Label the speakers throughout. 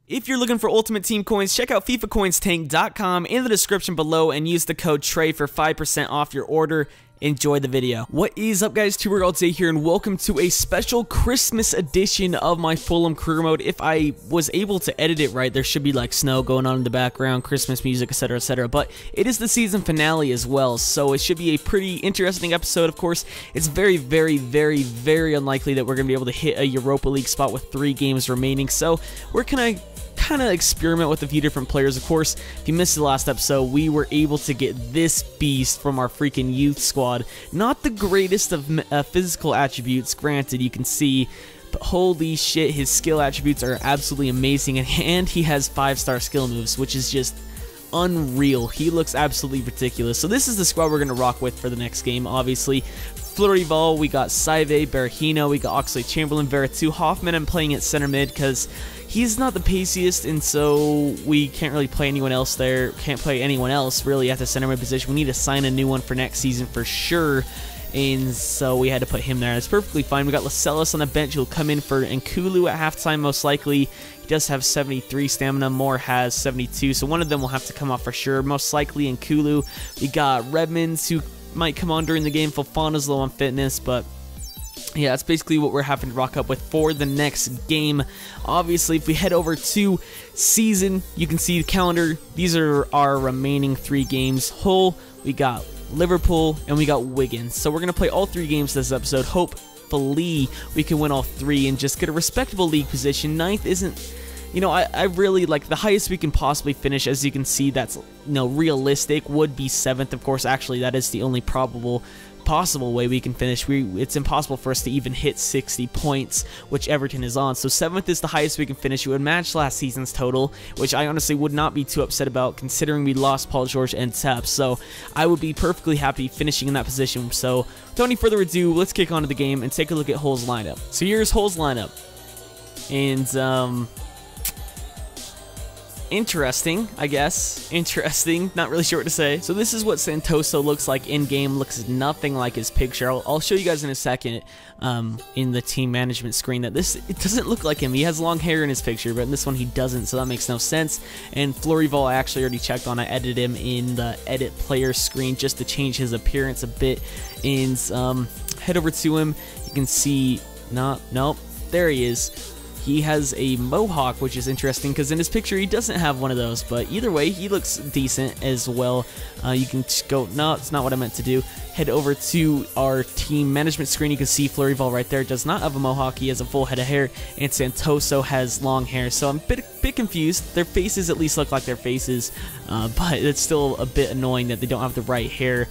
Speaker 1: If you're looking for Ultimate Team coins, check out FIFACoinstank.com in the description below and use the code TRAY for 5% off your order. Enjoy the video. What is up, guys? TRayALLDay here, and welcome to a special Christmas edition of my Fulham career mode. If I was able to edit it right, there should be like snow going on in the background, Christmas music, etc, etc. But it is the season finale as well, so it should be a pretty interesting episode. Of course, it's very, very, very, very unlikely that we're going to be able to hit a Europa League spot with 3 games remaining. So we're kind of experiment with a few different players. Of course, if you missed the last episode, we were able to get this beast from our freaking youth squad. Not the greatest of physical attributes, granted, you can see, but holy shit, his skill attributes are absolutely amazing, and he has 5-star skill moves, which is just unreal. He looks absolutely ridiculous. So this is the squad we're going to rock with for the next game, obviously. Florival, we got Saive, Berahino, we got Oxlade-Chamberlain, Veretout, Hoffman. I'm playing at center mid because he's not the paciest, and so we can't really play anyone else there. Can't play anyone else really at the center mid position. We need to sign a new one for next season for sure, and so we had to put him there. It's perfectly fine. We got Lascelles on the bench who'll come in for Nkulu at halftime most likely. He does have 73 stamina, Moore has 72, so one of them will have to come off for sure, most likely Nkulu. We got Redmonds who might come on during the game. Fofana's low on fitness, but yeah, that's basically what we're having to rock up with for the next game. Obviously, if we head over to season, you can see the calendar. These are our remaining 3 games. Hull, we got Liverpool, and we got Wigan. So we're going to play all 3 games this episode. Hopefully, we can win all 3 and just get a respectable league position. 9th isn't... You know, I really like the highest we can possibly finish. As you can see, that's, you know, realistic would be 7th. Of course, actually, that is the only possible way we can finish. It's impossible for us to even hit 60 points, which Everton is on. So 7th is the highest we can finish. It would match last season's total, which I honestly would not be too upset about considering we lost Paul George and Tep. So I would be perfectly happy finishing in that position. So without any further ado, let's kick on to the game and take a look at Hull's lineup. So here's Hull's lineup. And, interesting, I guess. Interesting. Not really sure what to say. So this is what Santoso looks like in-game. Looks nothing like his picture. I'll show you guys in a second in the team management screen that it doesn't look like him. He has long hair in his picture, but in this one he doesn't, so that makes no sense. And Florival I actually already checked on. I edited him in the edit player screen just to change his appearance a bit. And head over to him. You can see... Nope. There he is. He has a mohawk, which is interesting because in his picture he doesn't have one of those, but either way he looks decent as well. You can just go, no, it's not what I meant to do. Head over to our team management screen. You can see Florival right there does not have a mohawk. He has a full head of hair, and Santoso has long hair. So I'm a bit confused. Their faces at least look like their faces, but it's still a bit annoying that they don't have the right hair.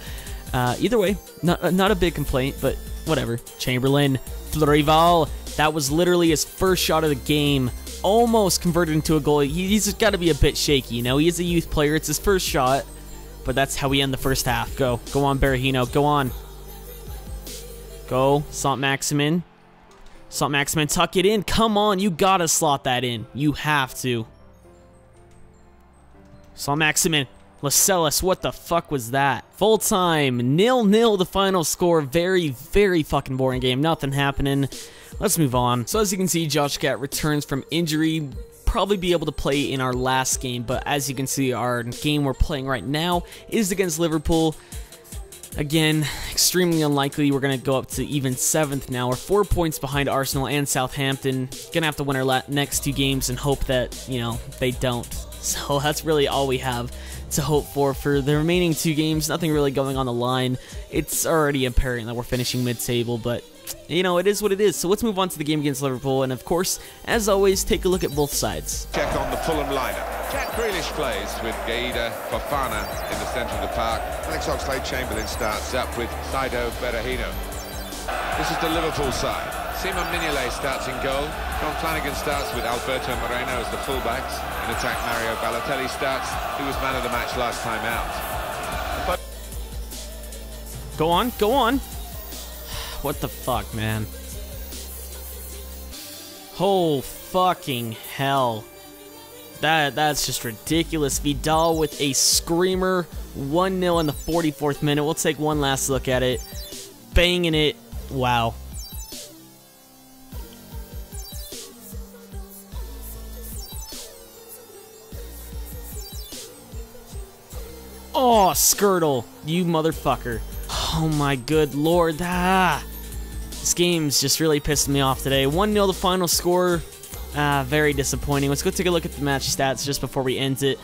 Speaker 1: Either way, not a big complaint, but whatever. Chamberlain, Florival. That was literally his first shot of the game, almost converted into a goal. He's got to be a bit shaky, you know. He is a youth player. It's his first shot, but that's how we end the first half. Go on, Berahino. Go on. Go, Saint-Maximin. Saint-Maximin, tuck it in. Come on, you got to slot that in. You have to. Saint-Maximin. Lascelles, what the fuck was that? Full time, 0-0 the final score. Very, very fucking boring game. Nothing happening. Let's move on. So as you can see, Josh Cat returns from injury. Probably be able to play in our last game, but as you can see, our game we're playing right now is against Liverpool. Again, extremely unlikely we're going to go up to even 7th now. We're 4 points behind Arsenal and Southampton. Going to have to win our next 2 games and hope that, you know, they don't. So that's really all we have to hope for the remaining 2 games. Nothing really going on the line. It's already apparent that we're finishing mid-table, but you know, it is what it is. So let's move on to the game against Liverpool, and of course, as always, take a look at both sides.
Speaker 2: Check on the Fulham lineup. Jack Grealish plays with Gaida Fofana in the centre of the park. Alex Oxlade-Chamberlain starts up with Saido Berahino. This is the Liverpool side. Simon Mignolet starts in goal. John Flanagan starts with Alberto Moreno as the fullbacks. In attack, Mario Balotelli starts. He was man of the match last time out.
Speaker 1: Go on, go on. What the fuck, man? Oh, fucking hell. That's just ridiculous. Vidal with a screamer. 1-0 in the 44th minute. We'll take one last look at it. Banging it. Wow. Oh, Skirtle, you motherfucker. Oh my good lord. This game's just really pissing me off today. 1-0 the final score. Very disappointing. Let's go take a look at the match stats just before we end it.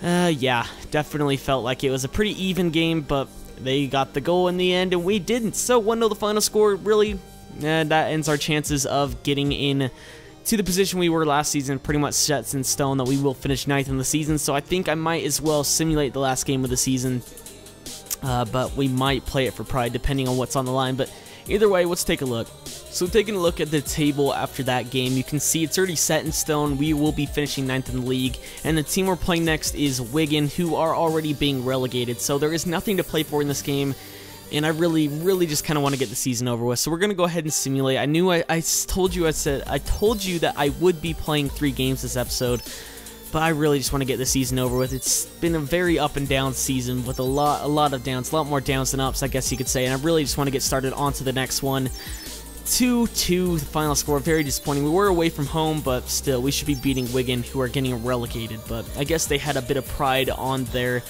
Speaker 1: Yeah, definitely felt like it was a pretty even game, but they got the goal in the end and we didn't. So 1-0 the final score. Really, that ends our chances of getting in to the position we were last season. Pretty much set in stone that we will finish 9th in the season. So I think I might as well simulate the last game of the season. But we might play it for pride depending on what's on the line. But either way, let's take a look. So taking a look at the table after that game, you can see it's already set in stone. We will be finishing 9th in the league. And the team we're playing next is Wigan, who are already being relegated. So there is nothing to play for in this game. And I really just kind of want to get the season over with. So we're going to go ahead and simulate. I knew I told you that I would be playing 3 games this episode. But I really just want to get the season over with. It's been a very up and down season with a lot of downs, a lot more downs than ups, I guess you could say. And I really just want to get started on to the next one. 2-2, the final score. Very disappointing. We were away from home, but still, we should be beating Wigan, who are getting relegated. But I guess they had a bit of pride on their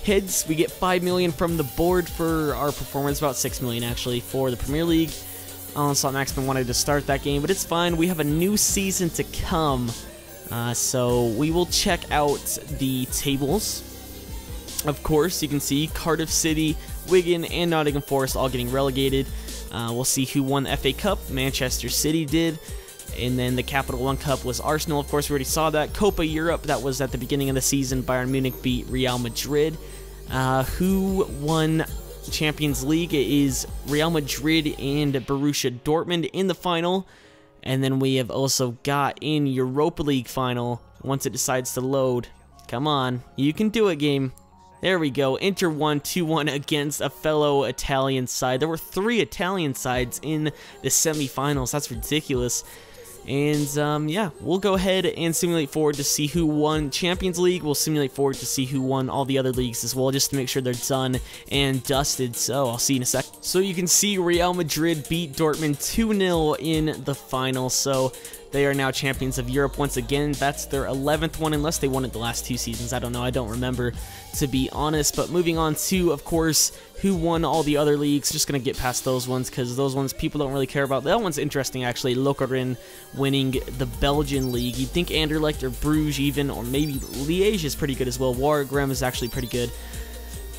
Speaker 1: heads. We get 5 million from the board for our performance, about 6 million actually for the Premier League. Slot Maxman wanted to start that game, but it's fine. We have a new season to come. So we will check out the tables. Of course, you can see Cardiff City, Wigan, and Nottingham Forest all getting relegated. We'll see who won the FA Cup. Manchester City did. And then the Capital One Cup was Arsenal. Of course, we already saw that. Copa Europe, that was at the beginning of the season. Bayern Munich beat Real Madrid. Who won Champions League? It is Real Madrid and Borussia Dortmund in the final. And then we have also got in Europa League final once it decides to load. Come on, you can do it, game. There we go. Inter won 2-1 against a fellow Italian side. There were 3 Italian sides in the semifinals. That's ridiculous. And yeah, we'll go ahead and simulate forward to see who won Champions League. We'll simulate forward to see who won all the other leagues as well, just to make sure they're done and dusted. So I'll see you in a sec. So you can see Real Madrid beat Dortmund 2-0 in the final. So they are now champions of Europe once again. That's their 11th one, unless they won it the last 2 seasons. I don't know. I don't remember, to be honest. But moving on to, of course, who won all the other leagues. Just going to get past those ones because those ones people don't really care about. That one's interesting, actually. Lokeren winning the Belgian league. You'd think Anderlecht or Bruges even, or maybe Liège is pretty good as well. Waregem is actually pretty good.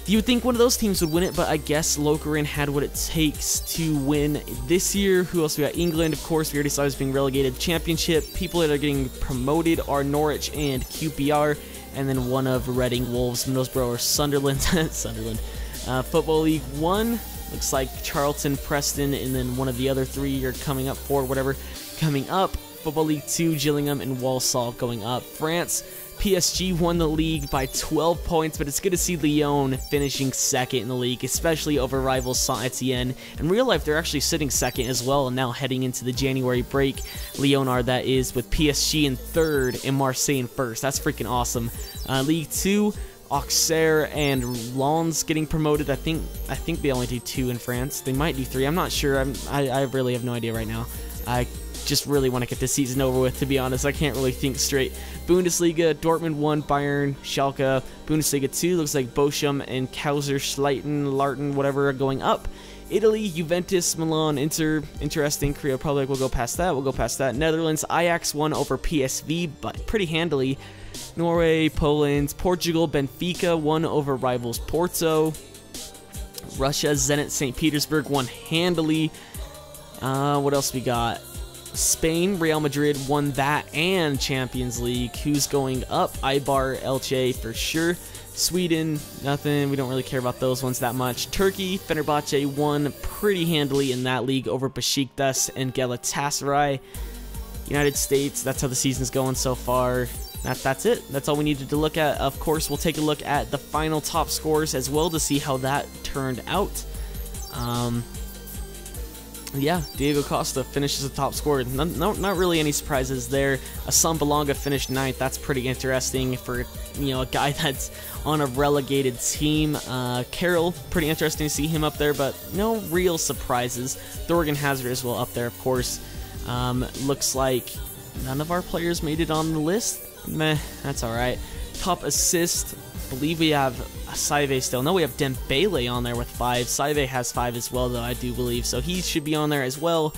Speaker 1: You would think one of those teams would win it, but I guess Lokeren had what it takes to win this year. Who else we got? England, of course. We already saw was being relegated. Championship. People that are getting promoted are Norwich and QPR. And then one of Reading, Wolves, Middlesbrough, or Sunderland. Sunderland. Football League 1. Looks like Charlton, Preston, and then one of the other 3 are coming up for whatever. Coming up. Football League 2, Gillingham and Walsall going up. France. PSG won the league by 12 points, but it's good to see Lyon finishing 2nd in the league, especially over rivals Saint-Etienne. In real life, they're actually sitting 2nd as well, and now heading into the January break. Lyon are, that is, with PSG in 3rd and Marseille in 1st. That's freaking awesome. League 2, Auxerre and Lens getting promoted. I think they only do 2 in France. They might do 3. I'm not sure. I really have no idea right now. I just really want to get this season over with, to be honest. I can't really think straight. Bundesliga, Dortmund 1, Bayern, Schalke. Bundesliga 2, looks like Bochum and Kaiserslautern, Larten, whatever, are going up. Italy, Juventus, Milan, Inter, interesting. Korea Republic, we'll go past that. We'll go past that. Netherlands, Ajax won over PSV, but pretty handily. Norway, Poland, Portugal, Benfica won over rivals Porto. Russia, Zenit St. Petersburg won handily. What else we got? Spain, Real Madrid won that and Champions League. Who's going up? Eibar, Elche for sure. Sweden, nothing. We don't really care about those ones that much. Turkey, Fenerbahce won pretty handily in that league over Besiktas and Galatasaray. United States, that's how the season's going so far. That's it. That's all we needed to look at. Of course, we'll take a look at the final top scores as well to see how that turned out. Yeah, Diego Costa finishes the top scorer. Not really any surprises there. Assam Balanga finished 9th. That's pretty interesting for, you know, a guy that's on a relegated team. Carroll, pretty interesting to see him up there, but no real surprises. Thorgan Hazard as well up there, of course. Looks like none of our players made it on the list. Meh, that's alright. Top assist believe we have Saive still. No, we have Dembele on there with 5. Saive has 5 as well, though, I do believe. So he should be on there as well.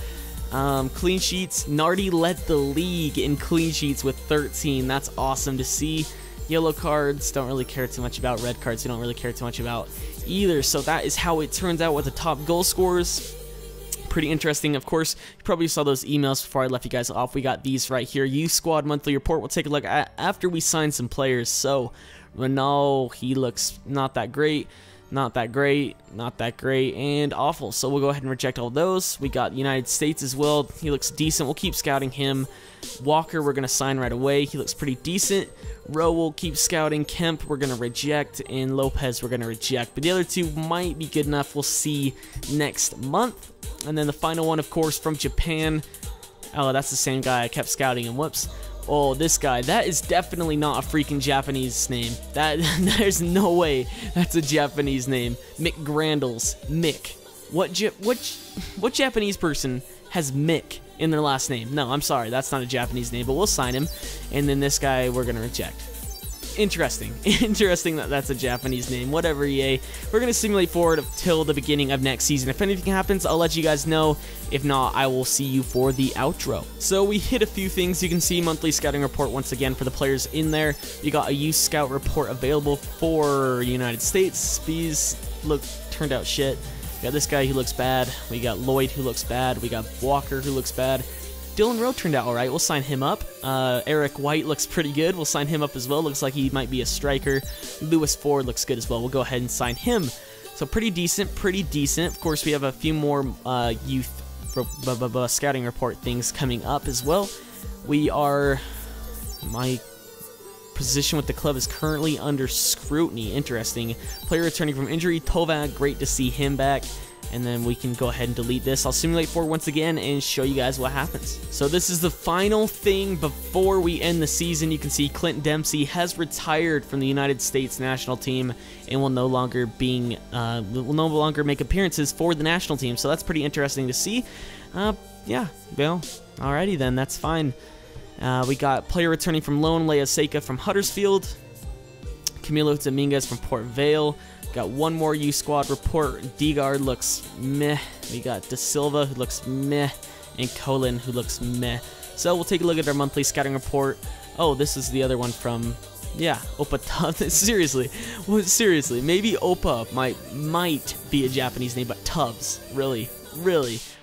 Speaker 1: Clean sheets. Nardi led the league in clean sheets with 13. That's awesome to see. Yellow cards, don't really care too much about. Red cards, we don't really care too much about either. So that is how it turns out with the top goal scorers. Pretty interesting. Of course, you probably saw those emails before I left you guys off. We got these right here. Youth Squad Monthly Report. We'll take a look at after we sign some players. So, Ronaldo, he looks not that great. Not that great, not that great, and awful. So we'll go ahead and reject all those. We got United States as well. He looks decent. We'll keep scouting him. Walker, we're going to sign right away. He looks pretty decent. Rowe, we'll keep scouting. Kemp, we're going to reject. And Lopez, we're going to reject. But the other two might be good enough. We'll see next month. And then the final one, of course, from Japan. Oh, that's the same guy I kept scouting, and whoops. Oh, this guy, that is definitely not a freaking Japanese name. There's no way that's a Japanese name. Mick Grandles. Mick. What Japanese person has Mick in their last name? No, I'm sorry, that's not a Japanese name, but we'll sign him. And then this guy, we're going to reject. Interesting. Interesting that that's a Japanese name. Whatever, EA. We're going to simulate forward till the beginning of next season. If anything happens, I'll let you guys know. If not, I will see you for the outro. So we hit a few things. You can see monthly scouting report once again for the players in there. You got a youth scout report available for United States. These turned out shit. We got this guy who looks bad. We got Lloyd who looks bad. We got Walker who looks bad. Dylan Rowe turned out alright. We'll sign him up. Eric White looks pretty good. We'll sign him up as well. Looks like he might be a striker. Lewis Ford looks good as well. We'll go ahead and sign him. So pretty decent, pretty decent. Of course, we have a few more youth scouting report things coming up as well. My position with the club is currently under scrutiny. Interesting. Player returning from injury. Tova, great to see him back. And then we can go ahead and delete this. I'll simulate forward once again and show you guys what happens. So this is the final thing before we end the season. You can see Clint Dempsey has retired from the United States national team and will no longer make appearances for the national team. So that's pretty interesting to see. Yeah, well, alrighty then, that's fine. We got player returning from loan, Leia Seika from Huddersfield, Camilo Dominguez from Port Vale. Got one more U squad report. Deegard looks meh. We got Da Silva who looks meh, and Colin who looks meh. So we'll take a look at our monthly scouting report. Oh, this is the other one from, yeah, Opa Tubbs. Seriously, well, seriously, maybe Opa might be a Japanese name, but Tubbs, really.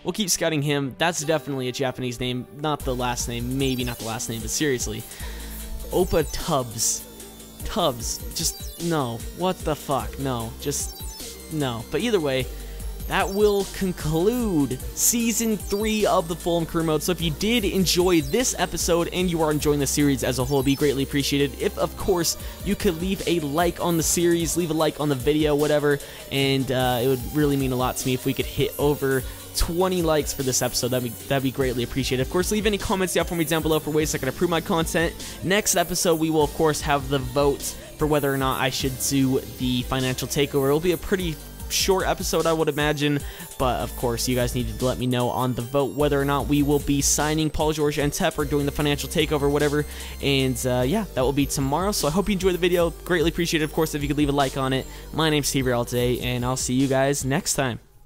Speaker 1: We'll keep scouting him. That's definitely a Japanese name, not the last name. Maybe not the last name, but seriously, Opa Tubbs. Just no. What the fuck? No, just no. But either way, that will conclude Season 3 of the Fulham Career Mode. So if you did enjoy this episode and you are enjoying the series as a whole, it'd be greatly appreciated if, of course, you could leave a like on the series, leave a like on the video, whatever, and it would really mean a lot to me if we could hit over 20 likes for this episode. That'd be greatly appreciated. Of course, leave any comments down for me down below for ways I can improve my content. Next episode, we will, of course, have the votes for whether or not I should do the financial takeover. It'll be a pretty short episode, I would imagine, but of course you guys need to let me know on the vote whether or not we will be signing Paul George and Tep or doing the financial takeover, whatever. And yeah, that will be tomorrow. So I hope you enjoyed the video. Greatly appreciated, of course, if you could leave a like on it. My name's TRayALLDay, and I'll see you guys next time.